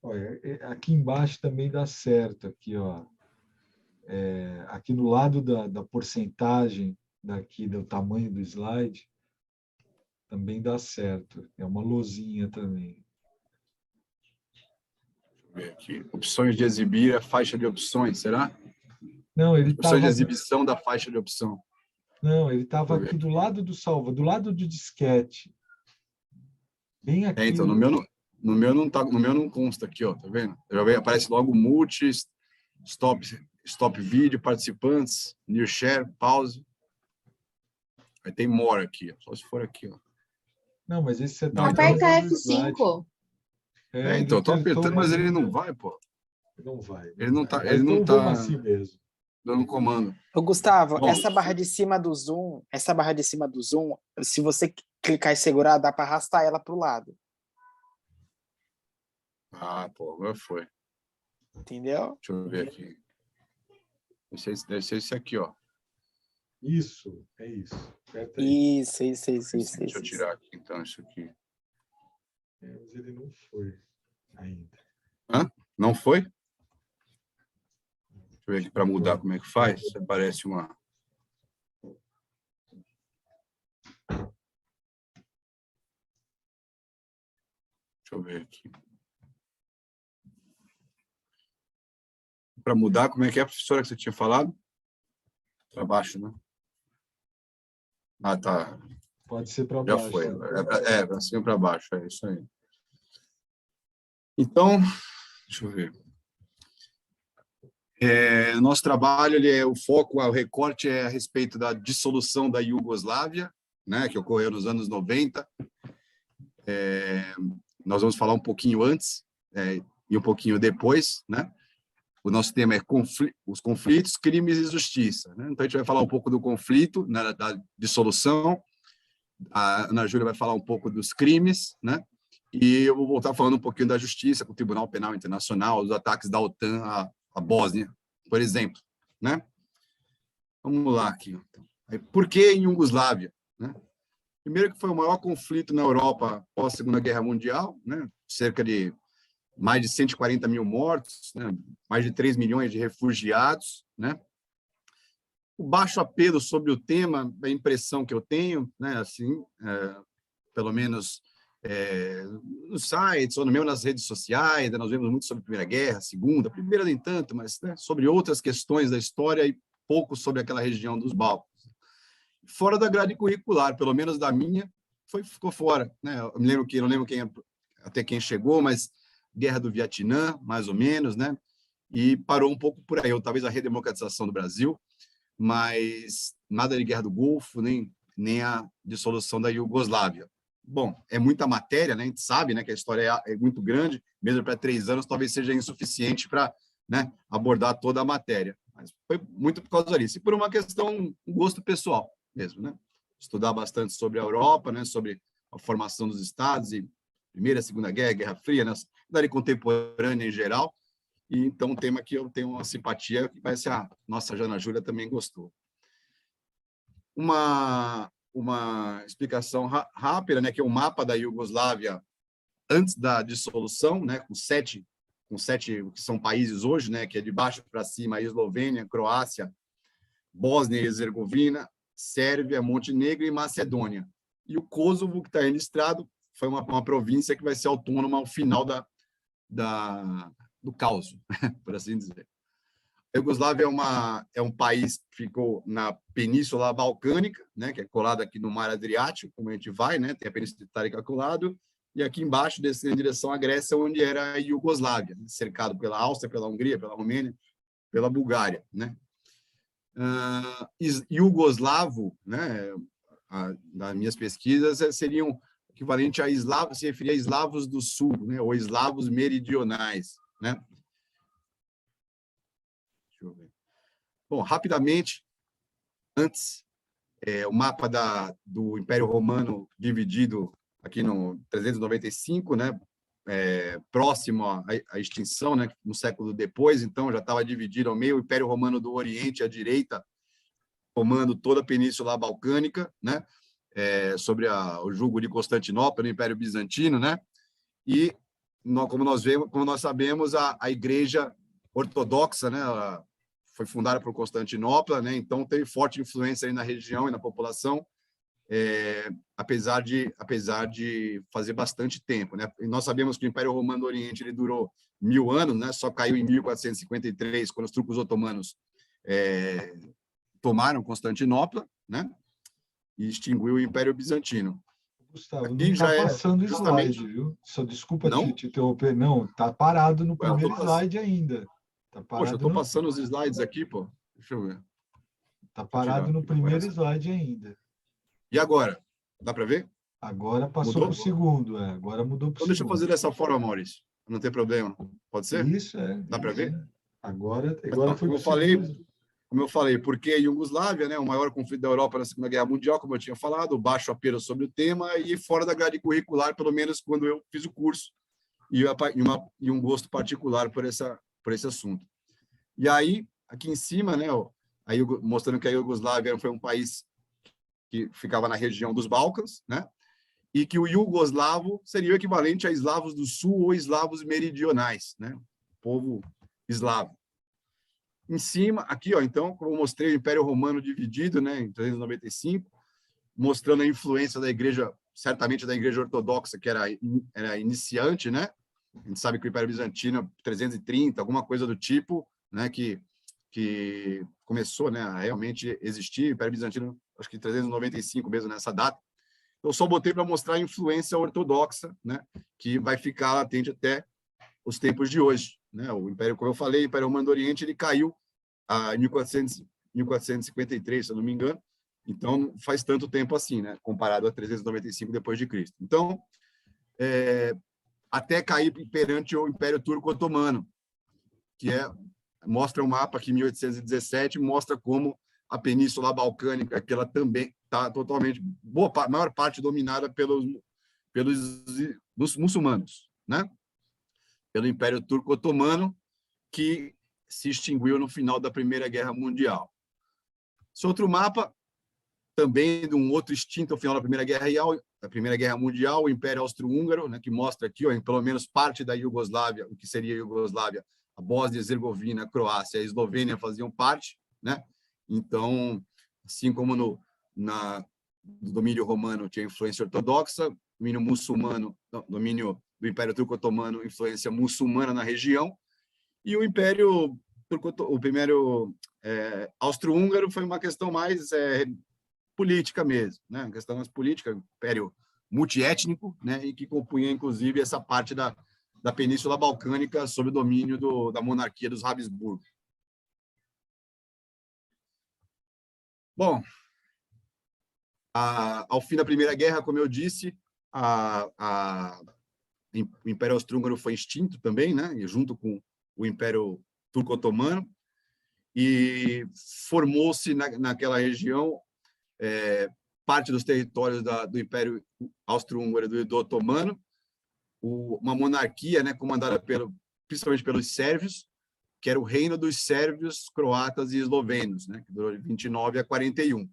Olha, aqui embaixo também dá certo, aqui, ó. Aqui no lado da porcentagem daqui do tamanho do slide, também dá certo. É uma luzinha também. Deixa eu ver aqui. Opções de exibir a faixa de opções, será? Não, ele Opções de estava exibição da faixa de opção. não, ele Deixa estava eu ver aqui do aqui. lado do salva, do lado do disquete. Bem aqui. Então, no meu não tá, no meu não consta aqui, ó, tá vendo? Já vem, aparece logo multi, stop vídeo, participantes, new share, pause. Aí tem more aqui, ó, só se for aqui, ó. Não, mas esse você está Não, então. Aperta vendo no slide. F5. Ele Então, eu tô apertou, apertando, mas mas ele não vai, pô. não vai. Ele não tá, Mas ele não então vamos tá assim mesmo. dando comando. Ô, Gustavo, Bom, essa barra de cima do zoom, se você clicar e segurar, dá para arrastar ela para o lado. ah, pô, agora foi. Entendeu? Deixa eu ver aqui. Deve ser esse aqui, ó. Isso, é isso. Aperta aí. Isso. Deixa eu tirar aqui, então, isso aqui. Mas ele não foi ainda. Hã? Não foi? Deixa eu ver aqui para mudar como é que faz. Aparece uma... Deixa eu ver aqui. Para mudar, como é que é, professora, que você tinha falado? Para baixo, né? Ah, tá. Pode ser para Já baixo. foi. Para cima e para baixo, é isso aí. Então, deixa eu ver. Nosso trabalho, o foco, o recorte é a respeito da dissolução da Iugoslávia, né, que ocorreu nos anos 90. Nós vamos falar um pouquinho antes e um pouquinho depois, né? O nosso tema é os conflitos, crimes e justiça, né? Então, a gente vai falar um pouco do conflito, né, da dissolução. A Ana Júlia vai falar um pouco dos crimes, né? E eu vou voltar falando um pouquinho da justiça, com o Tribunal Penal Internacional, os ataques da OTAN à Bósnia, por exemplo, né? Vamos lá aqui. Então. Por que em Iugoslávia, né? Primeiro que foi o maior conflito na Europa pós Segunda Guerra Mundial, né? Cerca de mais de 140 mil mortos, né? Mais de 3 milhões de refugiados, né? O baixo apelo sobre o tema, a impressão que eu tenho, né? Assim, pelo menos nos sites, ou mesmo nas redes sociais, né? Nós vemos muito sobre a Primeira Guerra, a Segunda, a Primeira nem tanto, mas, né, sobre outras questões da história e pouco sobre aquela região dos Balcãs. Fora da grade curricular, pelo menos da minha, ficou fora, né? Eu me lembro não lembro até quem chegou, mas Guerra do Vietnã, mais ou menos, né? E parou um pouco por aí, ou talvez a redemocratização do Brasil, mas nada de Guerra do Golfo, nem a dissolução da Iugoslávia. Bom, é muita matéria, né? A gente sabe, né, que a história é muito grande, mesmo para 3 anos talvez seja insuficiente para, né, abordar toda a matéria. Mas foi muito por causa disso. E por uma questão, um gosto pessoal mesmo, né? Estudar bastante sobre a Europa, né, sobre a formação dos Estados, e Primeira, Segunda Guerra, Guerra Fria, né, da área contemporânea em geral. E então, um tema que eu tenho uma simpatia, que vai ser a nossa Jana Júlia também gostou. Uma explicação rápida, né, que é o mapa da Iugoslávia antes da dissolução, né, com sete que são países hoje, né, que é de baixo para cima, a Eslovênia, Croácia, Bósnia e Herzegovina, Sérvia, Montenegro e Macedônia. E o Kosovo, que está registrado, foi uma província que vai ser autônoma ao final do caos, por assim dizer. A Iugoslávia é um país que ficou na Península Balcânica, né, que é colado aqui no Mar Adriático, como a gente vai, né, tem a Península Itálica colado, e aqui embaixo, descendo em direção à Grécia, onde era a Iugoslávia, cercado pela Áustria, pela Hungria, pela Romênia, pela Bulgária, né. Iugoslavo, né, nas minhas pesquisas, seriam equivalente a eslavos, se referia a eslavos do sul, né, ou eslavos meridionais, né. Deixa eu ver. Bom, rapidamente, antes, o mapa do Império Romano dividido aqui no 395, né, próximo à extinção, né, um século depois, então já estava dividido ao meio, o Império Romano do Oriente à direita, tomando toda a Península Balcânica, né, sobre o jugo de Constantinopla, no Império Bizantino, né, e como nós sabemos, a Igreja Ortodoxa, né, ela foi fundada por Constantinopla, né, então teve forte influência aí na região e na população, apesar de fazer bastante tempo, né? E nós sabemos que o Império Romano do Oriente ele durou 1000 anos, né? Só caiu em 1453, quando os turcos otomanos tomaram Constantinopla, né? E extinguiu o Império Bizantino. Gustavo, Aqui não está já passando justamente... slide, viu? Só desculpa Não? te interromper. Não, está parado no Ué, eu primeiro slide ainda. Tá Poxa, eu parado estou no, passando os slides aqui, pô. Deixa eu ver. tá Deixa eu tirar parado no aqui para primeiro aparecer. slide ainda. E agora? Dá para ver? Agora passou Mudou? para o segundo, Agora mudou para o Então, deixa eu segundo. fazer dessa forma, Maurício. Não tem problema. Pode ser? Isso, Dá para isso. ver? Agora Então, foi para o segundo. como eu falei, porque a Iugoslávia, né, o maior conflito da Europa na Segunda Guerra Mundial, como eu tinha falado, baixo apelo sobre o tema e fora da grade curricular, pelo menos quando eu fiz o curso, e um gosto particular por esse assunto. E aí, aqui em cima, né, ó, mostrando que a Iugoslávia foi um país que ficava na região dos Balcãs, né, e que o iugoslavo seria o equivalente a eslavos do sul ou eslavos meridionais, né, povo eslavo. Em cima, aqui, ó, então, como eu mostrei, o Império Romano dividido, né, em 395, mostrando a influência da igreja, certamente da igreja ortodoxa, que era iniciante, né? A gente sabe que o Império Bizantino, 330, alguma coisa do tipo, né, que começou, né, a realmente existir. O Império Bizantino, acho que 395 mesmo nessa data. Eu só botei para mostrar a influência ortodoxa, né, que vai ficar latente até os tempos de hoje, né? O Império, como eu falei, o Império Romano do Oriente, ele caiu em 1453, se eu não me engano. Então, não faz tanto tempo assim, né? Comparado a 395 depois de Cristo. Então, até cair perante o Império Turco-Otomano, que mostra um mapa aqui, 1817, mostra como a Península Balcânica, que ela também está totalmente, maior parte dominada pelos muçulmanos, né? Pelo Império Turco-Otomano, que se extinguiu no final da Primeira Guerra Mundial. Esse outro mapa, também de um outro extinto ao final da Primeira Guerra Mundial, o Império Austro-Húngaro, né, que mostra aqui, ó, em pelo menos parte da Iugoslávia, o que seria a Iugoslávia, a Bósnia, Herzegovina, a Croácia e a Eslovênia faziam parte, né? Então, assim como no domínio romano tinha influência ortodoxa, domínio muçulmano, domínio do Império Turco-Otomano, influência muçulmana na região, e o Império o primeiro Austro-Húngaro foi uma questão mais política mesmo, né? Uma questão mais política, império multiétnico, né? E que compunha, inclusive, essa parte da Península Balcânica sob o domínio da monarquia dos Habsburgo. Bom, ao fim da Primeira Guerra, como eu disse, o Império Austro-Húngaro foi extinto também, né? E junto com o Império Turco-Otomano, e formou-se naquela região parte dos territórios do Império Austro-Húngaro e do Otomano, uma monarquia, né, comandada principalmente pelos sérvios, que era o reino dos sérvios, croatas e eslovenos, né, que durou de 29 a 41.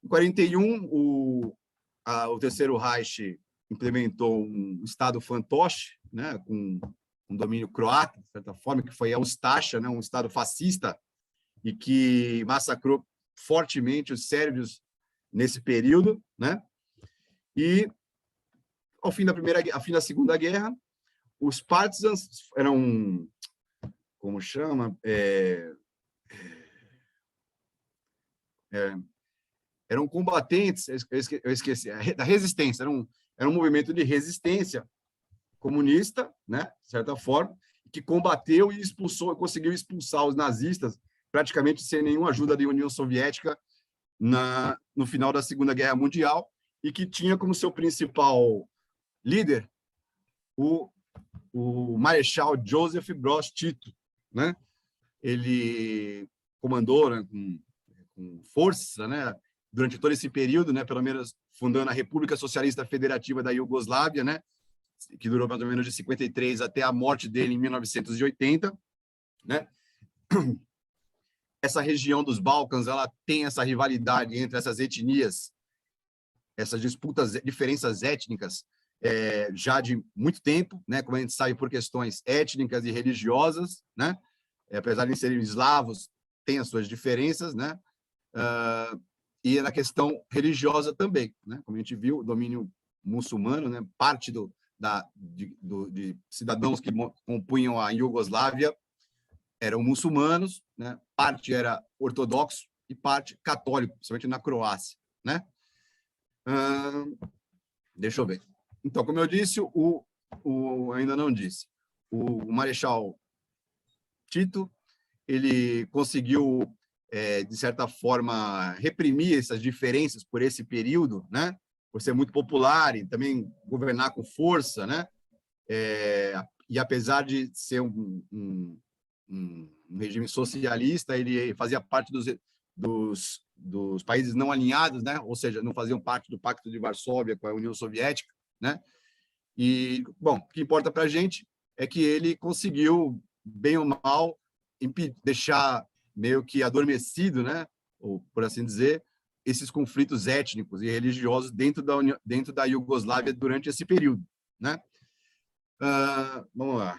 Em 41, o Terceiro Reich implementou um Estado fantoche, né, com um domínio croata, de certa forma, que foi a Ustasha, né, um Estado fascista, e que massacrou fortemente os sérvios nesse período, né? E ao fim da Segunda Guerra, os partisans eram, como chama, eram combatentes, eu esqueci, da resistência, era um movimento de resistência comunista, né? De certa forma, que combateu e conseguiu expulsar os nazistas praticamente sem nenhuma ajuda da União Soviética no final da Segunda Guerra Mundial, e que tinha como seu principal líder o Marechal Joseph Broz Tito, né? Ele comandou, né, com força, né, durante todo esse período, né, pelo menos fundando a República Socialista Federativa da Iugoslávia, né, que durou mais ou menos de 53 até a morte dele em 1980, né? Essa região dos Balcãs, ela tem essa rivalidade entre essas etnias, essas disputas, diferenças étnicas já de muito tempo, né? Como a gente sabe, por questões étnicas e religiosas, né? Apesar de serem eslavos, tem as suas diferenças, né? E na questão religiosa também, né? Como a gente viu, o domínio muçulmano, né? Parte de cidadãos que compunham a Iugoslávia eram muçulmanos, né? Parte era ortodoxo e parte católico, principalmente na Croácia, né? Deixa eu ver. Então, como eu disse, ainda não disse, o Marechal Tito, ele conseguiu, de certa forma, reprimir essas diferenças por esse período, né? Por ser muito popular e também governar com força, né? E apesar de ser um regime socialista, ele fazia parte dos países não alinhados, né? Ou seja, não faziam parte do Pacto de Varsóvia com a União Soviética, né? E, bom, o que importa para a gente é que ele conseguiu, bem ou mal, deixar meio que adormecido, né? Ou, por assim dizer, esses conflitos étnicos e religiosos dentro da Iugoslávia durante esse período, né? Vamos lá.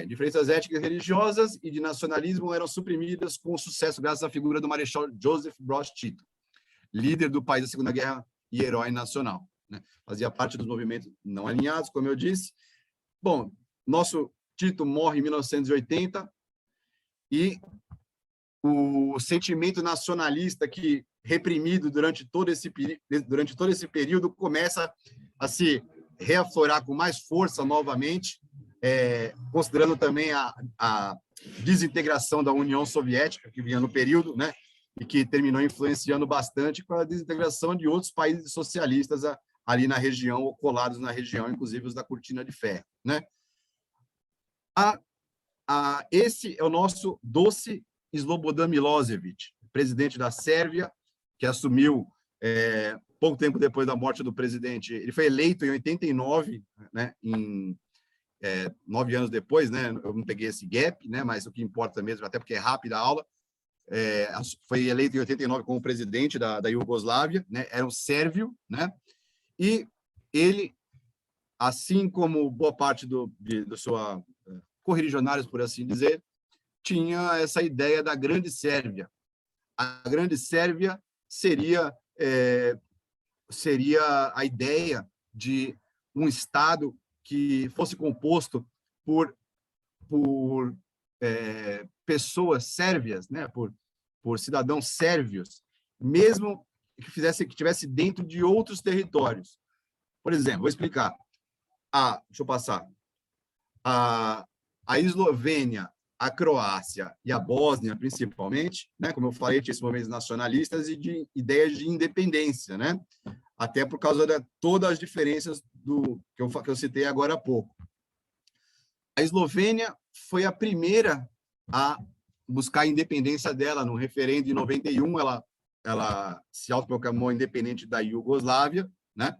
Diferenças étnicas e religiosas e de nacionalismo eram suprimidas com sucesso graças à figura do Marechal Joseph Broz Tito, líder do país da Segunda Guerra e herói nacional, né? Fazia parte dos movimentos não alinhados, como eu disse. Bom, nosso Tito morre em 1980 e o sentimento nacionalista que reprimido durante todo esse período começa a se reaflorar com mais força novamente, considerando também a desintegração da União Soviética, que vinha no período, né, e que terminou influenciando bastante com a desintegração de outros países socialistas ali na região, ou colados na região, inclusive os da Cortina de Ferro, né? Esse é o nosso doce Slobodan Milošević, presidente da Sérvia, que assumiu pouco tempo depois da morte do presidente. Ele foi eleito em 89, né, 9 anos depois, né? Eu não peguei esse gap, né? Mas o que importa mesmo, até porque é rápida a aula, foi eleito em 89 como presidente da Iugoslávia, né? Era um sérvio, né? E ele, assim como boa parte do sua correligionários, por assim dizer, tinha essa ideia da Grande Sérvia. A Grande Sérvia seria a ideia de um Estado que fosse composto por pessoas sérvias, né? por cidadãos sérvios, mesmo que tivesse dentro de outros territórios. Por exemplo, vou explicar. Deixa eu passar. A Eslovênia, a Croácia e a Bósnia, principalmente, né? Como eu falei, tinha esses movimentos nacionalistas e de ideias de independência, né? Até por causa de todas as diferenças que eu citei agora há pouco. A Eslovênia foi a primeira a buscar a independência dela. No referendo de 91, ela se autoproclamou independente da Iugoslávia, né?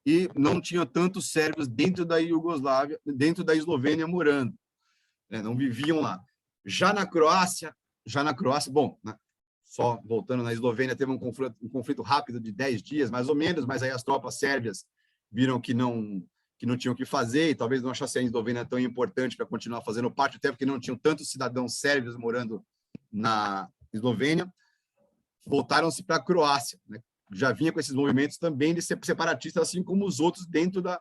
E não tinha tantos sérvios dentro da Iugoslávia, dentro da Eslovênia morando, né? Não viviam lá. Já na Croácia, bom, né? Só voltando na Eslovênia, teve um conflito rápido de 10 dias, mais ou menos, mas aí as tropas sérvias viram que não tinham o que fazer e talvez não achassem a Eslovênia tão importante para continuar fazendo parte, até porque não tinham tantos cidadãos sérvios morando na Eslovênia, voltaram-se para a Croácia, né? Já vinha com esses movimentos também de separatistas, assim como os outros dentro da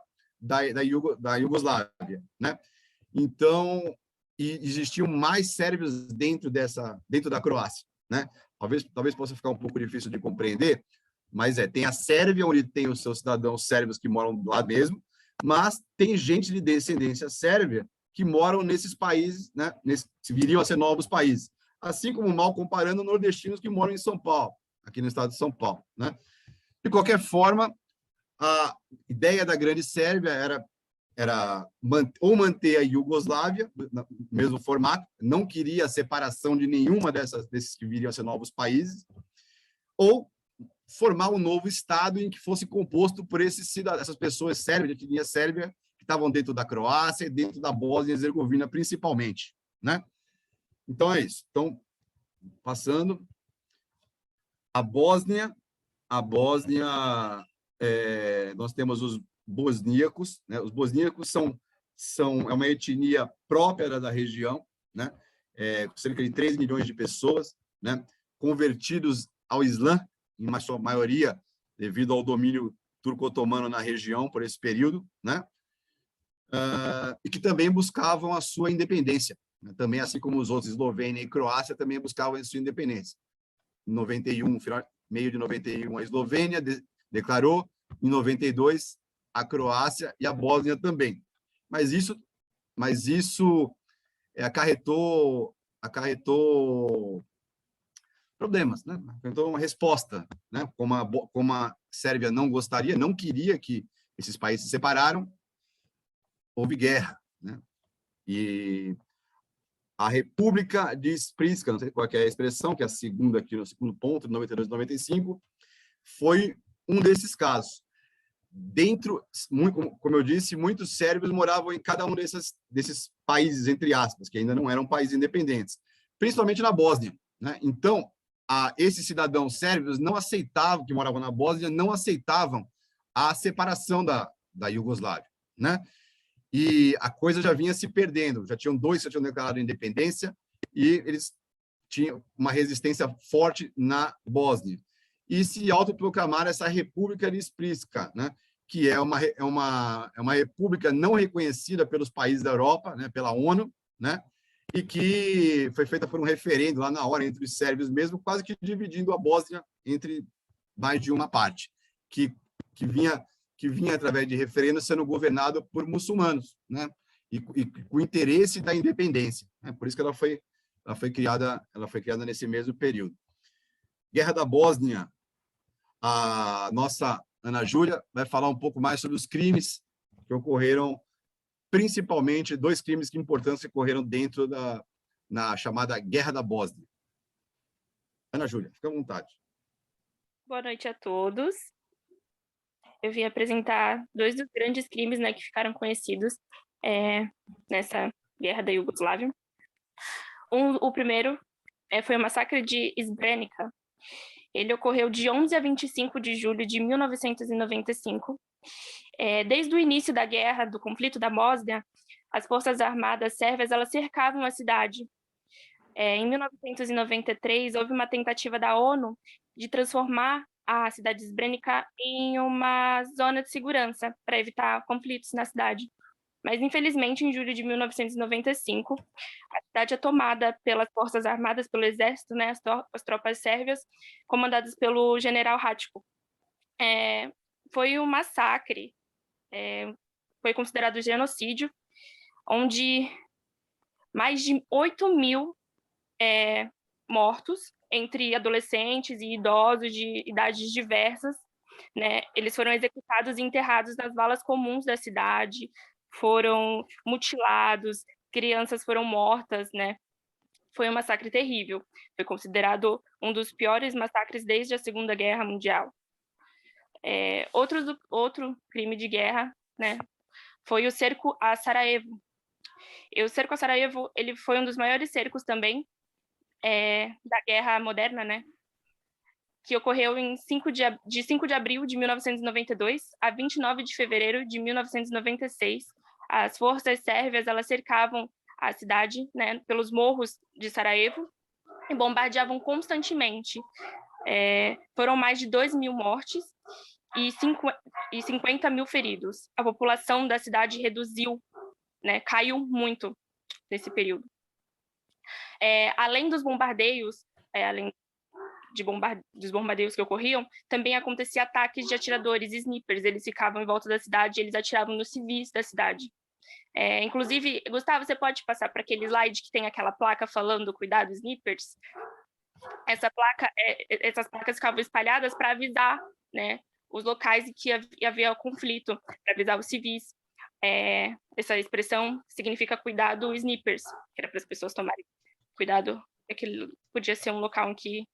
Iugoslávia, né? Então, existiam mais sérvios dentro da Croácia, né? Talvez possa ficar um pouco difícil de compreender, mas tem a Sérvia, onde tem os seus cidadãos sérvios que moram lá mesmo, mas tem gente de descendência sérvia que moram nesses países, né? Viriam a ser novos países. Assim como, mal comparando, nordestinos que moram em São Paulo, aqui no estado de São Paulo, né? De qualquer forma, a ideia da Grande Sérvia era ou manter a Iugoslávia no mesmo formato, não queria a separação de nenhuma desses que viriam a ser novos países, ou formar um novo Estado em que fosse composto por essas pessoas sérvias, de etnia sérvia, que estavam dentro da Croácia e dentro da Bósnia e Herzegovina, principalmente, né? Então, é isso. Então, passando, a Bósnia nós temos os bosníacos, né? Os bosníacos é uma etnia própria da região, né? Cerca de 3 milhões de pessoas, né? Convertidos ao Islã, em sua maioria, devido ao domínio turco-otomano na região por esse período, né? E que também buscavam a sua independência, né? Também, assim como os outros, Eslovênia e Croácia, também buscavam a sua independência. Em 91, meio de 91, a Eslovênia declarou, em 92, a Croácia e a Bósnia também. Mas isso acarretou problemas, né? Então, uma resposta, né? Como a Sérvia não gostaria, não queria que esses países se separaram, houve guerra, né? E a República de Srpska, não sei qual é a expressão, que é a segunda aqui no segundo ponto, de 92 e 95, foi um desses casos. Como eu disse, muitos sérvios moravam em cada um desses países, entre aspas, que ainda não eram países independentes, principalmente na Bósnia, né? Então, esses cidadãos sérvios não aceitavam, que moravam na Bósnia, não aceitavam a separação da Iugoslávia, né? E a coisa já vinha se perdendo, já tinham dois que já tinham declarado independência e eles tinham uma resistência forte na Bósnia. E se autoproclamaram essa República de Srpska, né? Que é uma república não reconhecida pelos países da Europa, né? Pela ONU, né? E que foi feita por um referendo lá na hora entre os sérvios mesmo, quase que dividindo a Bósnia entre mais de uma parte, que vinha através de referendo sendo governado por muçulmanos, né? E com o interesse da independência, né? Por isso que ela foi criada nesse mesmo período. Guerra da Bósnia, a nossa Ana Júlia vai falar um pouco mais sobre os crimes que ocorreram, principalmente 2 crimes importantes que ocorreram dentro na chamada Guerra da Bósnia. Ana Júlia, fica à vontade. Boa noite a todos. Eu vim apresentar 2 dos grandes crimes, né, que ficaram conhecidos nessa Guerra da Iugoslávia. O primeiro foi o massacre de Srebrenica. Ele ocorreu de 11 a 25 de julho de 1995. Desde o início da guerra, do conflito da Bósnia, as forças armadas sérvias elas cercavam a cidade. Em 1993, houve uma tentativa da ONU de transformar a cidade de Srebrenica em uma zona de segurança para evitar conflitos na cidade. Mas, infelizmente, em julho de 1995, a cidade é tomada pelas forças armadas, pelo exército, né, as tropas sérvias, comandadas pelo general Ratko. Foi um massacre, foi considerado genocídio, onde mais de 8.000 mortos, entre adolescentes e idosos de idades diversas, né? Eles foram executados e enterrados nas valas comuns da cidade, foram mutilados, crianças foram mortas, né? Foi um massacre terrível. Foi considerado um dos piores massacres desde a Segunda Guerra Mundial. Outro crime de guerra, né, foi o cerco a Sarajevo. E o cerco a Sarajevo, ele foi um dos maiores cercos também da Guerra Moderna, né, que ocorreu de 5 de abril de 1992 a 29 de fevereiro de 1996. As forças sérvias elas cercavam a cidade, né, pelos morros de Sarajevo e bombardeavam constantemente. Foram mais de 2.000 mortes e 50 mil feridos. A população da cidade reduziu, né, caiu muito nesse período. Além dos bombardeios, além dos bombardeios que ocorriam, também acontecia ataques de atiradores, snipers. Eles ficavam em volta da cidade, eles atiravam nos civis da cidade. Inclusive, Gustavo, você pode passar para aquele slide que tem aquela placa falando cuidado, snipers? Essas placas ficavam espalhadas para avisar, né, os locais em que havia conflito, para avisar os civis. Essa expressão significa cuidado, snipers, que era para as pessoas tomarem cuidado, aquele podia ser um local em que,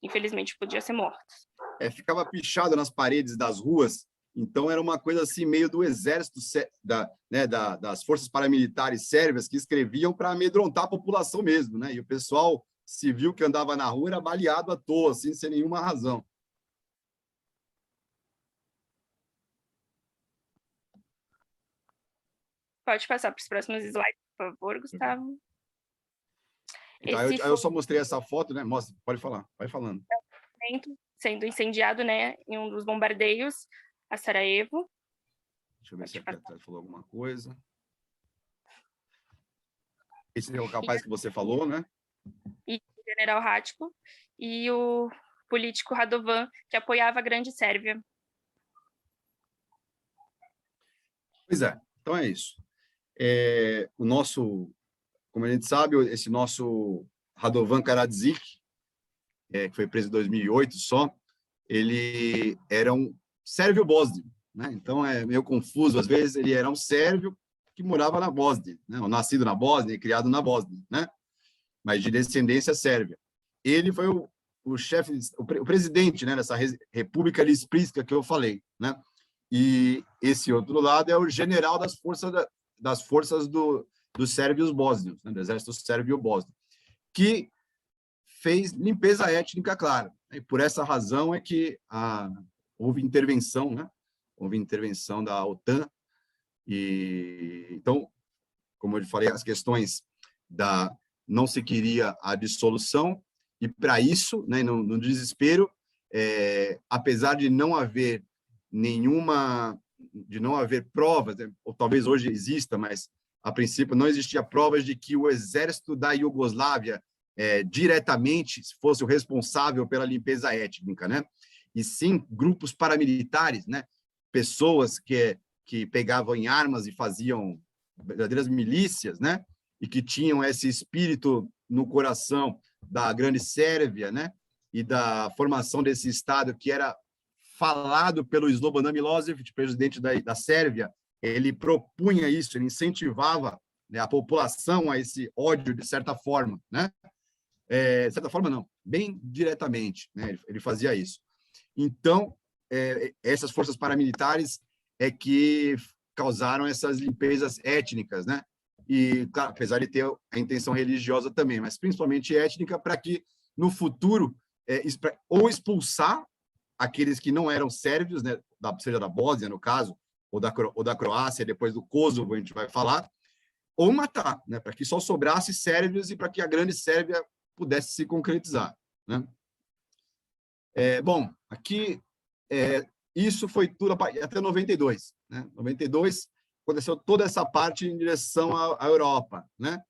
infelizmente, podia ser mortos. Ficava pichado nas paredes das ruas, então era uma coisa assim, meio do exército, das forças paramilitares sérvias que escreviam para amedrontar a população mesmo, né? E o pessoal civil que andava na rua era baleado à toa, assim, sem nenhuma razão. Pode passar para os próximos slides, por favor, Gustavo. Então, aí eu só mostrei essa foto, né? Mostra, pode falar, vai falando. Sendo incendiado, né, em um dos bombardeios a Sarajevo. Deixa eu ver se a Petra falou alguma coisa. Esse é o rapaz que você falou, né? E o general Ratko e o político Radovan, que apoiava a Grande Sérvia. Pois é, então é isso. O nosso, como a gente sabe, esse nosso Radovan Karadzic, que foi preso em 2008 só, ele era um sérvio bósnio, né? Então é meio confuso, às vezes ele era um sérvio que morava na Bósnia, né? Ou nascido na Bósnia e criado na Bósnia, né? Mas de descendência sérvia. Ele foi o chefe, o presidente, né, dessa República Lispritska que eu falei, né? E esse outro lado é o general das forças dos sérvios bósnios, né, do exército sérvio bósnio, que fez limpeza étnica, claro. E por essa razão é que houve intervenção, né? Houve intervenção da OTAN. E então, como eu falei, as questões não se queria a dissolução, e para isso, né, no desespero, apesar de não haver provas, né, ou talvez hoje exista, mas a princípio não existia provas de que o exército da Iugoslávia diretamente fosse o responsável pela limpeza étnica, né? E sim grupos paramilitares, né? Pessoas que pegavam em armas e faziam verdadeiras milícias, né? E que tinham esse espírito no coração da Grande Sérvia, né? E da formação desse Estado que era falado pelo Slobodan Milošević, presidente da Sérvia. Ele propunha isso, ele incentivava, né, a população a esse ódio de certa forma, né? De certa forma não, bem diretamente, né? Ele fazia isso. Então, essas forças paramilitares é que causaram essas limpezas étnicas, né? E, claro, apesar de ter a intenção religiosa também, mas principalmente étnica, para que, no futuro, ou expulsar aqueles que não eram sérvios, né? Seja da Bósnia, no caso, ou da Croácia, depois do Kosovo, a gente vai falar, ou matar, né? Para que só sobrasse sérvios e para que a Grande Sérvia pudesse se concretizar, né? Bom, aqui, isso foi tudo até 92, né? 92, aconteceu toda essa parte em direção à Europa, né?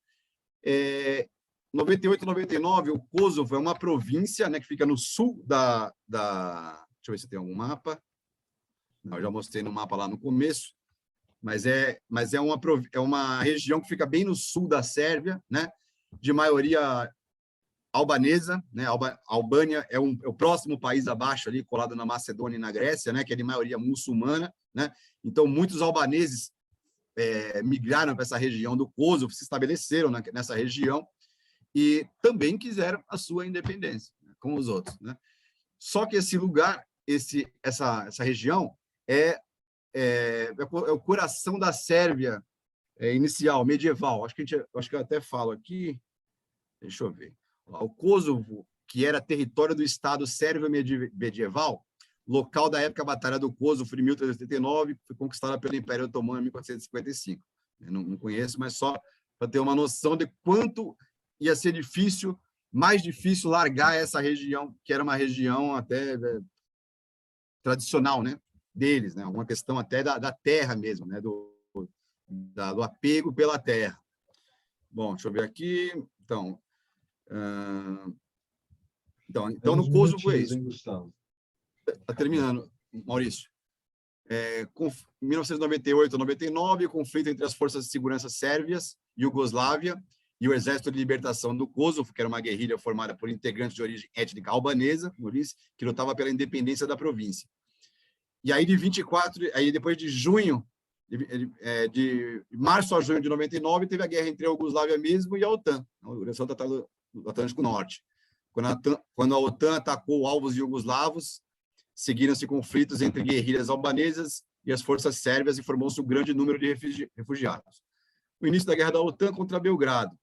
98, 99, o Kosovo é uma província, né, que fica no sul deixa eu ver se tem algum mapa. Não, eu já mostrei no mapa lá no começo, mas é uma região que fica bem no sul da Sérvia, né? De maioria albanesa, né? A Albânia é o próximo país abaixo ali, colado na Macedônia e na Grécia, né? Que é de maioria muçulmana, né? Então muitos albaneses migraram para essa região do Kosovo, se estabeleceram nessa região e também quiseram a sua independência, né, como os outros, né? Só que esse lugar, essa região é o coração da Sérvia inicial, medieval. Acho que eu até falo aqui, deixa eu ver. O Kosovo, que era território do Estado sérvio medieval, local da época da Batalha do Kosovo, em 1389, foi conquistada pelo Império Otomano em 1455. Eu não conheço, mas só para ter uma noção de quanto ia ser difícil, mais difícil largar essa região, que era uma região até tradicional, né, deles, né, uma questão até da terra mesmo, né, do apego pela terra. Bom, deixa eu ver aqui. Então no Kosovo é isso. Está terminando, Maurício. Em 1998 99, o conflito entre as forças de segurança sérvias, Iugoslávia, e o Exército de Libertação do Kosovo, que era uma guerrilha formada por integrantes de origem étnica albanesa, como eu disse, que lutava pela independência da província. E aí, depois de junho, de março a junho de 99, teve a guerra entre a Iugoslávia mesmo e a OTAN, a Organização do Tratado do Atlântico Norte. Quando a OTAN atacou alvos iugoslavos, seguiram-se conflitos entre guerrilhas albanesas e as forças sérvias e formou-se um grande número de refugiados. O início da guerra da OTAN contra Belgrado.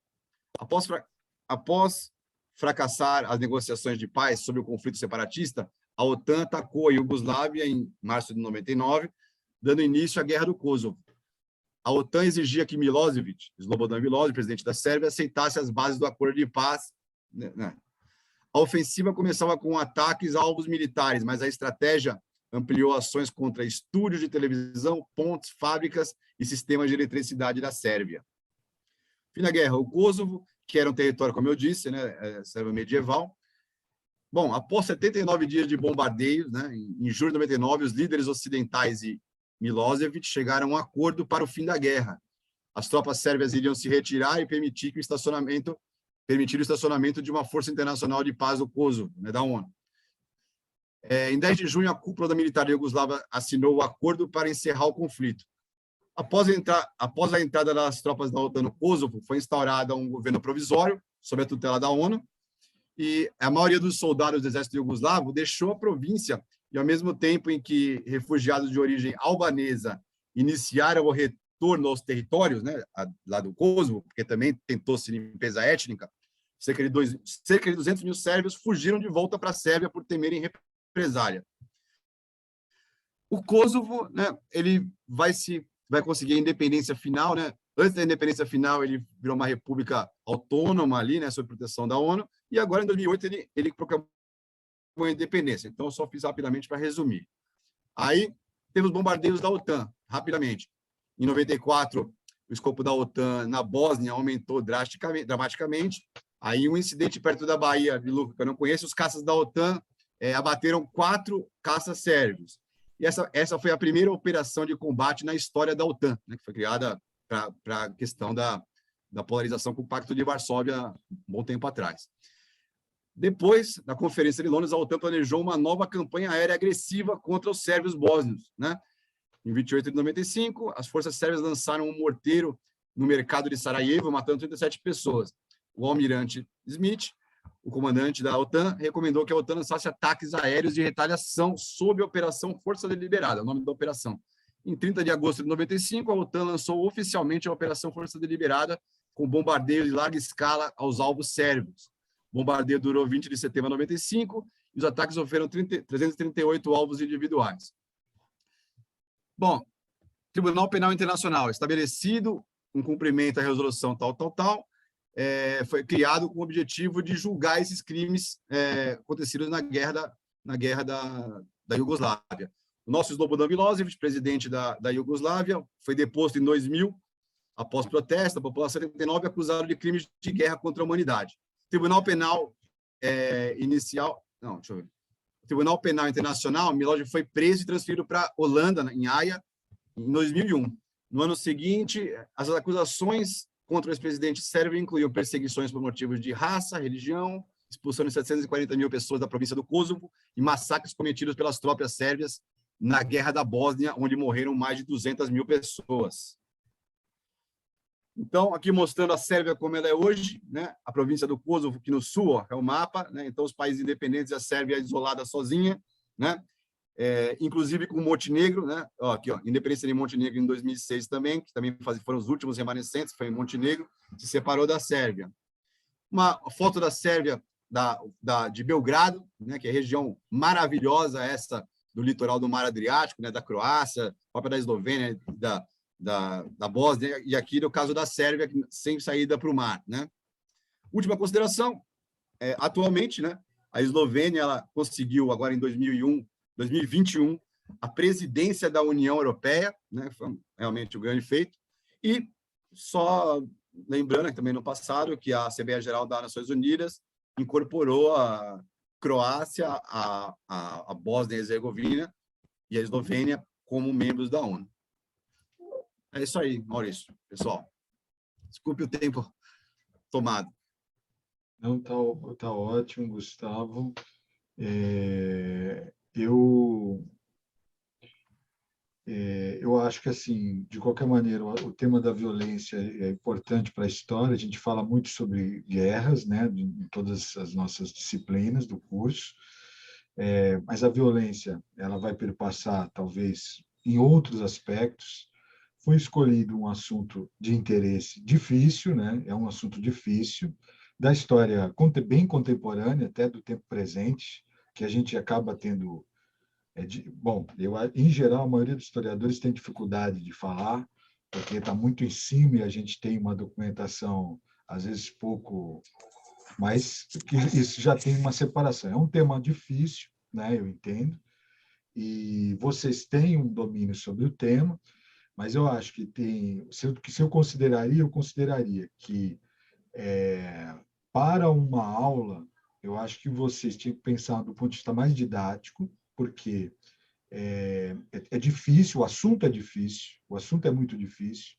Após fracassar as negociações de paz sobre o conflito separatista, a OTAN atacou a Iugoslávia em março de 99, dando início à Guerra do Kosovo. a OTAN exigia que Milosevic, Slobodan Milosevic, presidente da Sérvia, aceitasse as bases do acordo de paz, né? A ofensiva começava com ataques a alvos militares, mas a estratégia ampliou ações contra estúdios de televisão, pontes, fábricas e sistemas de eletricidade da Sérvia. Fim da guerra, o Kosovo, que era um território, como eu disse, né, Sérvia medieval. Bom, após 79 dias de bombardeios, né, em julho de 99, os líderes ocidentais e Milosevic chegaram a um acordo para o fim da guerra. As tropas sérvias iriam se retirar e permitir o estacionamento de uma força internacional de paz do Kosovo, né, da ONU. Em 10 de junho, a cúpula militar iugoslava assinou o acordo para encerrar o conflito. Após a entrada das tropas da OTAN no Kosovo, foi instaurado um governo provisório, sob a tutela da ONU, e a maioria dos soldados do exército iugoslavo deixou a província, e ao mesmo tempo em que refugiados de origem albanesa iniciaram o retorno aos territórios, né, lá do Kosovo, porque também tentou-se limpeza étnica, cerca de 200 mil sérvios fugiram de volta para a Sérvia por temerem represália. O Kosovo, né, ele vai conseguir a independência final, né? Antes da independência final, ele virou uma república autônoma ali, né, sob proteção da ONU, e agora, em 2008, ele proclamou a independência. Então, eu só fiz rapidamente para resumir. Aí, temos bombardeios da OTAN, rapidamente. Em 94, o escopo da OTAN na Bósnia aumentou dramaticamente. Aí, um incidente perto da Baía de Luka, que eu não conheço, os caças da OTAN abateram 4 caças sérvios. E essa foi a primeira operação de combate na história da OTAN, né, que foi criada para a questão da polarização com o Pacto de Varsóvia um bom tempo atrás. Depois, na Conferência de Londres, a OTAN planejou uma nova campanha aérea agressiva contra os sérvios bósnios, né? Em 28 de 95, as forças sérvias lançaram um morteiro no mercado de Sarajevo, matando 37 pessoas. O almirante Smith, o comandante da OTAN, recomendou que a OTAN lançasse ataques aéreos de retaliação sob a Operação Força Deliberada, o nome da operação. Em 30 de agosto de 95, a OTAN lançou oficialmente a Operação Força Deliberada, com bombardeio de larga escala aos alvos sérvios. O bombardeio durou 20 de setembro de 95 e os ataques sofreram 338 alvos individuais. Bom, Tribunal Penal Internacional, estabelecido um cumprimento à resolução tal, foi criado com o objetivo de julgar esses crimes acontecidos na guerra da Iugoslávia. O nosso Slobodan Milosevic, presidente da Iugoslávia, foi deposto em 2000, após protesto, a população 79 acusada de crimes de guerra contra a humanidade. Tribunal Penal Tribunal Penal Internacional, Milosevic foi preso e transferido para a Holanda, em Haia, em 2001. No ano seguinte, as acusações contra o ex-presidente sérvio incluíam perseguições por motivos de raça, religião, expulsão de 740 mil pessoas da província do Kosovo e massacres cometidos pelas tropas sérvias na Guerra da Bósnia, onde morreram mais de 200 mil pessoas. Então, aqui mostrando a Sérvia como ela é hoje, né? A província do Kosovo, aqui no sul, ó, é o mapa, né? Então, os países independentes, a Sérvia é isolada sozinha, né? Inclusive com Montenegro, né? Ó, aqui, ó, independência de Montenegro em 2006 também, que também foram os últimos remanescentes, foi Montenegro, se separou da Sérvia. Uma foto da Sérvia, de Belgrado, né? Que é a região maravilhosa essa do litoral do Mar Adriático, né? Da Croácia, própria da Eslovênia, da Bósnia, e aqui no caso da Sérvia, sem saída para o mar, né? Última consideração, atualmente, né, a Eslovênia ela conseguiu, agora em 2021, a presidência da União Europeia, né, foi realmente um grande feito, e só lembrando que também no passado, que a Assembleia Geral das Nações Unidas incorporou a Croácia, a Bósnia e Herzegovina e a Eslovênia como membros da ONU. É isso aí, Maurício, pessoal. Desculpe o tempo tomado. Não, tá ótimo, Gustavo. Eu acho que, assim, de qualquer maneira, o tema da violência é importante para a história. A gente fala muito sobre guerras, né, em todas as nossas disciplinas do curso, mas a violência ela vai perpassar, talvez, em outros aspectos. Foi escolhido um assunto de interesse difícil, né? É um assunto difícil, da história bem contemporânea, até do tempo presente, que a gente acaba tendo... Bom, em geral, a maioria dos historiadores tem dificuldade de falar, porque está muito em cima e a gente tem uma documentação, às vezes, pouco, mas que isso já tem uma separação. É um tema difícil, né? Eu entendo, e vocês têm um domínio sobre o tema, mas eu acho que tem, se eu consideraria que para uma aula, eu acho que vocês tinham que pensar do ponto de vista mais didático, porque é difícil, o assunto é muito difícil,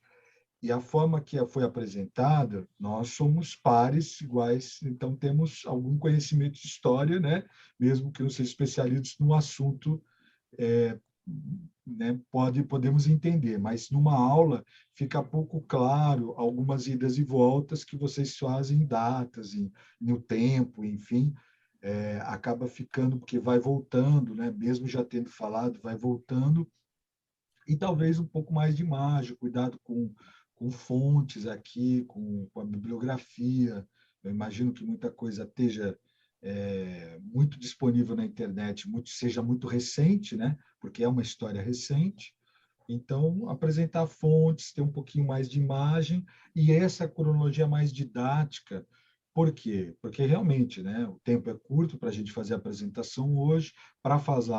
e a forma que foi apresentada, nós somos pares iguais, então temos algum conhecimento de história, né? Mesmo que não sejam especialistas no assunto, né? Podemos entender, mas numa aula fica pouco claro algumas idas e voltas que vocês fazem em datas, no tempo, enfim, acaba ficando, porque vai voltando, né? Mesmo já tendo falado, vai voltando, e talvez um pouco mais de imagem, cuidado com fontes aqui, com a bibliografia. Eu imagino que muita coisa esteja muito disponível na internet, seja muito recente, né? Porque é uma história recente. Então, apresentar fontes, ter um pouquinho mais de imagem e essa cronologia mais didática. Por quê? Porque realmente, né, o tempo é curto para a gente fazer a apresentação hoje, para fazer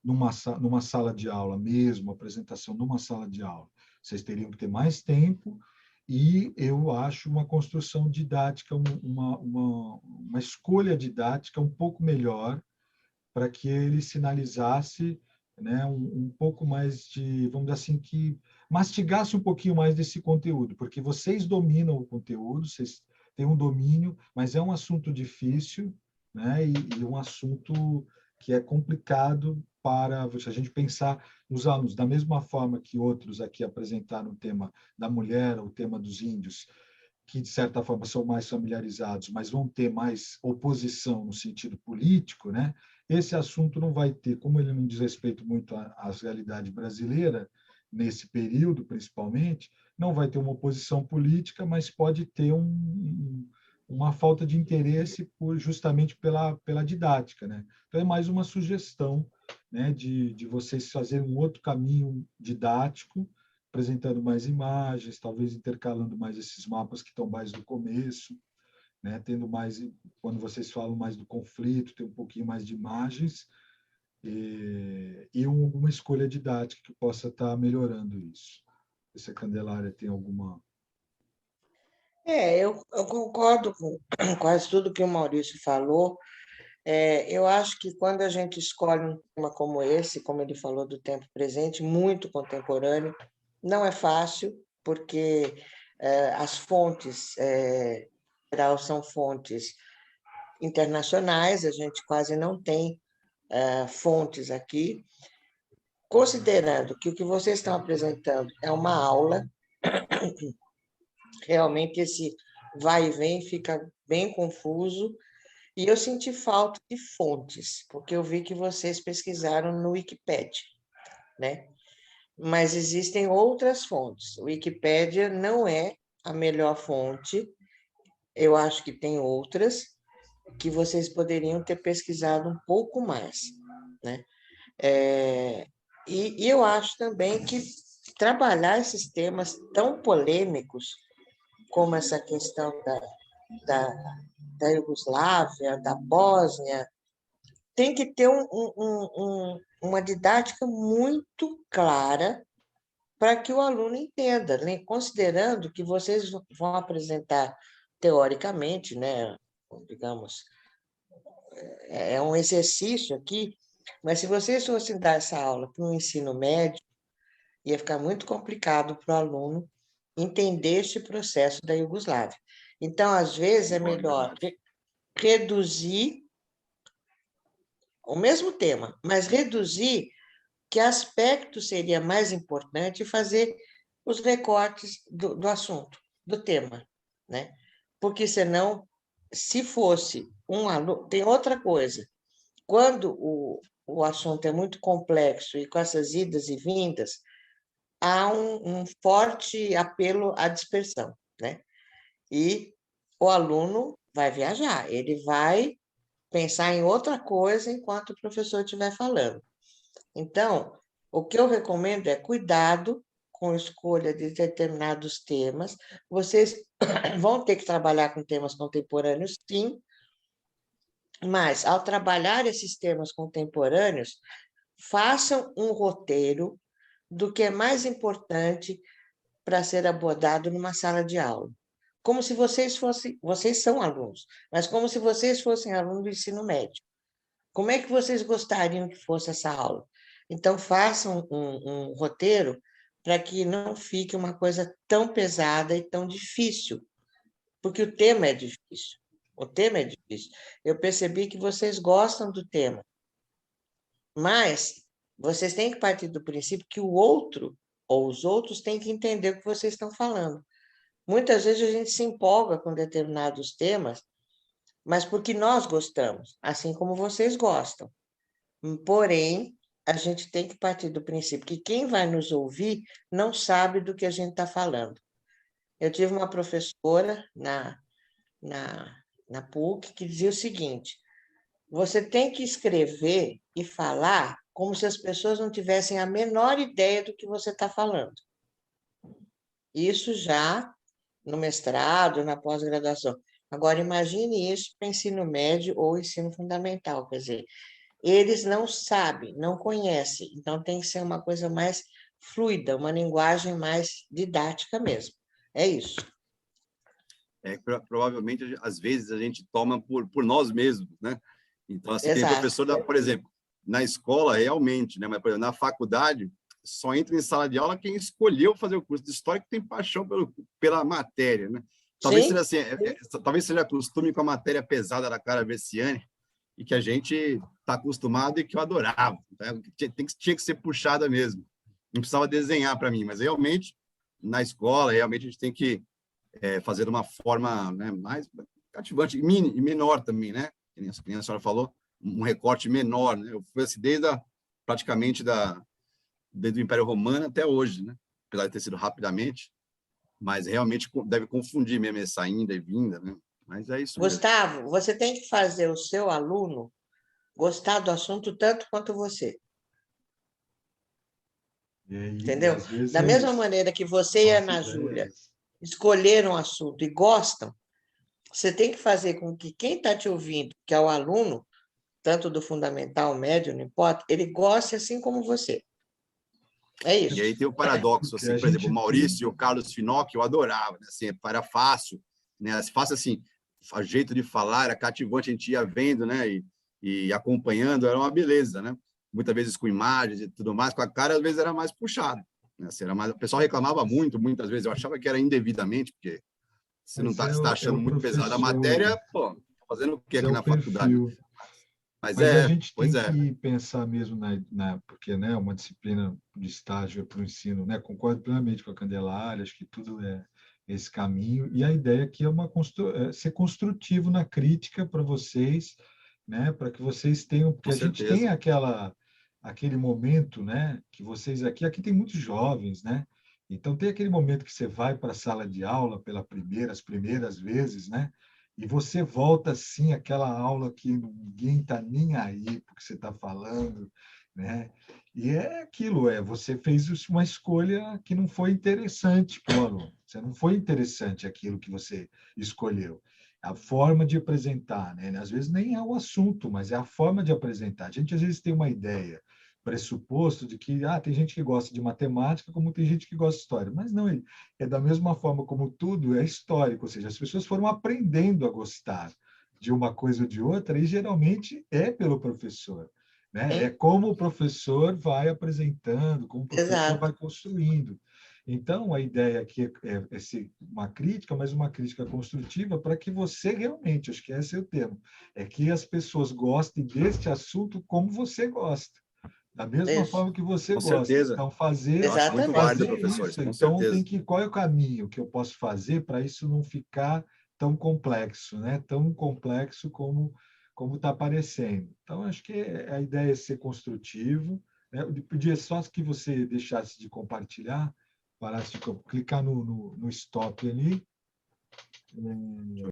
numa sala de aula mesmo, apresentação numa sala de aula. Vocês teriam que ter mais tempo e eu acho uma construção didática, uma escolha didática um pouco melhor para que ele sinalizasse, né, um pouco mais de, vamos dizer assim, que mastigasse um pouquinho mais desse conteúdo, porque vocês dominam o conteúdo, vocês têm um domínio, mas é um assunto difícil, né, e um assunto que é complicado para se a gente pensar nos alunos, da mesma forma que outros aqui apresentaram o tema da mulher, o tema dos índios, que, de certa forma, são mais familiarizados, mas vão ter mais oposição no sentido político, né? Esse assunto não vai ter, como ele não diz respeito muito à realidade brasileira, nesse período, principalmente, não vai ter uma oposição política, mas pode ter uma falta de interesse justamente pela didática, né? Então, é mais uma sugestão, né, de vocês fazerem um outro caminho didático, apresentando mais imagens, talvez intercalando mais esses mapas que estão mais no começo, né? Tendo mais, quando vocês falam mais do conflito, tem um pouquinho mais de imagens e uma escolha didática que possa estar melhorando isso. Se a Candelária tem alguma... Eu concordo com quase tudo que o Maurício falou. Eu acho que quando a gente escolhe um tema como esse, como ele falou do tempo presente, muito contemporâneo, não é fácil, porque as fontes, em geral, são fontes internacionais, a gente quase não tem fontes aqui. Considerando que o que vocês estão apresentando é uma aula, realmente esse vai e vem fica bem confuso, e eu senti falta de fontes, porque eu vi que vocês pesquisaram no Wikipedia, né? Mas existem outras fontes. O Wikipédia não é a melhor fonte, eu acho que tem outras que vocês poderiam ter pesquisado um pouco mais, né? E eu acho também que trabalhar esses temas tão polêmicos, como essa questão da Iugoslávia, da Bósnia, tem que ter uma didática muito clara para que o aluno entenda, né? Considerando que vocês vão apresentar teoricamente, né? Digamos, é um exercício aqui, mas se vocês fossem dar essa aula para o ensino médio, ia ficar muito complicado para o aluno entender este processo da Iugoslávia. Então, às vezes, é melhor reduzir o mesmo tema, mas reduzir que aspecto seria mais importante e fazer os recortes do assunto, do tema, né? Porque, senão, se fosse um aluno... Tem outra coisa, quando o assunto é muito complexo e com essas idas e vindas, há um forte apelo à dispersão, né? E o aluno vai viajar, ele vai pensar em outra coisa enquanto o professor estiver falando. Então, o que eu recomendo é cuidado com escolha de determinados temas. Vocês vão ter que trabalhar com temas contemporâneos, sim, mas, ao trabalhar esses temas contemporâneos, façam um roteiro do que é mais importante para ser abordado numa sala de aula. Como se vocês são alunos, mas como se vocês fossem alunos do ensino médio. Como é que vocês gostariam que fosse essa aula? Então, façam um roteiro para que não fique uma coisa tão pesada e tão difícil, porque o tema é difícil. O tema é difícil. Eu percebi que vocês gostam do tema, mas vocês têm que partir do princípio que o outro ou os outros têm que entender o que vocês estão falando. Muitas vezes a gente se empolga com determinados temas, mas porque nós gostamos, assim como vocês gostam. Porém, a gente tem que partir do princípio que quem vai nos ouvir não sabe do que a gente está falando. Eu tive uma professora na PUC que dizia o seguinte: você tem que escrever e falar como se as pessoas não tivessem a menor ideia do que você está falando. Isso já no mestrado, na pós-graduação. Agora, imagine isso para ensino médio ou ensino fundamental, quer dizer, eles não sabem, não conhecem, então tem que ser uma coisa mais fluida, uma linguagem mais didática mesmo. É isso. Provavelmente, às vezes, a gente toma por nós mesmos, né? Então, assim, tem Exato. professor, por exemplo, na escola, realmente, né? Mas, por exemplo, na faculdade, só entra em sala de aula quem escolheu fazer o curso de História, que tem paixão pela matéria, né? Talvez Sim. seja assim, talvez seja costume com a matéria pesada da Clara Vessiani, e que a gente está acostumado e que eu adorava. Né? Tinha que ser puxada mesmo. Não precisava desenhar para mim, mas realmente, na escola, realmente a gente tem que fazer de uma forma, né, mais cativante e menor também, né? Que nem a senhora falou, um recorte menor, né? Eu fui assim, praticamente desde o Império Romano até hoje, né? Apesar de ter sido rapidamente, mas realmente deve confundir mesmo essa ida e vinda, né? Mas é isso mesmo. Gustavo, você tem que fazer o seu aluno gostar do assunto tanto quanto você. E aí, Entendeu? às vezes Da é mesma isso. maneira que você e a Nossa Ana ideia é Júlia essa. escolheram o assunto e gostam, você tem que fazer com que quem está te ouvindo, que é o aluno, tanto do fundamental, médio, não importa, ele goste assim como você. É E isso. aí tem o paradoxo, Porque assim, a por exemplo, o gente Maurício tem... e o Carlos Finocchi, eu adorava, né? Assim, era fácil, né? Fácil assim, o jeito de falar era cativante, a gente ia vendo, né? E acompanhando, era uma beleza, né? Muitas vezes com imagens e tudo mais, com a cara, às vezes era mais puxado, né? Assim, era mais... O pessoal reclamava muito, muitas vezes, eu achava que era indevidamente, porque você não Mas está tá é achando o muito pesada a professor, matéria, pô, tá fazendo o que esse é aqui o na faculdade? perfil. Mas Mas a gente pois tem é, que pensar mesmo porque, né, uma disciplina de estágio para o ensino, né, concordo plenamente com a Candelária, acho que tudo é esse caminho, e a ideia aqui é ser construtivo na crítica para vocês, né, para que vocês tenham, porque com a gente tem certeza. aquele momento, né, que vocês aqui tem muitos jovens, né, então tem aquele momento que você vai para a sala de aula as primeiras vezes, né, e você volta assim aquela aula que ninguém está nem aí porque você está falando, né? E é aquilo, você fez uma escolha que não foi interessante para o aluno. Você não foi interessante aquilo que você escolheu. A forma de apresentar, né? Às vezes nem é o assunto, mas é a forma de apresentar. A gente às vezes tem uma ideia, pressuposto de que tem gente que gosta de matemática, como tem gente que gosta de história. Mas não, é da mesma forma como tudo é histórico, ou seja, as pessoas foram aprendendo a gostar de uma coisa ou de outra, e geralmente é pelo professor. Né? É como o professor vai apresentando, como o professor Exato. vai construindo. Então, a ideia aqui é ser uma crítica, mas uma crítica construtiva para que você realmente, acho que esse é o termo, é que as pessoas gostem deste assunto como você gosta. Da mesma Isso. forma que você Com gosta. certeza. Então, Eu acho muito válido, Exatamente. professores, isso. com Então, certeza. qual é o caminho que eu posso fazer para isso não ficar tão complexo, né? Tão complexo como está aparecendo. Então, acho que a ideia é ser construtivo. Né? Eu pedia só que você deixasse de compartilhar, parasse de clicar no stop ali.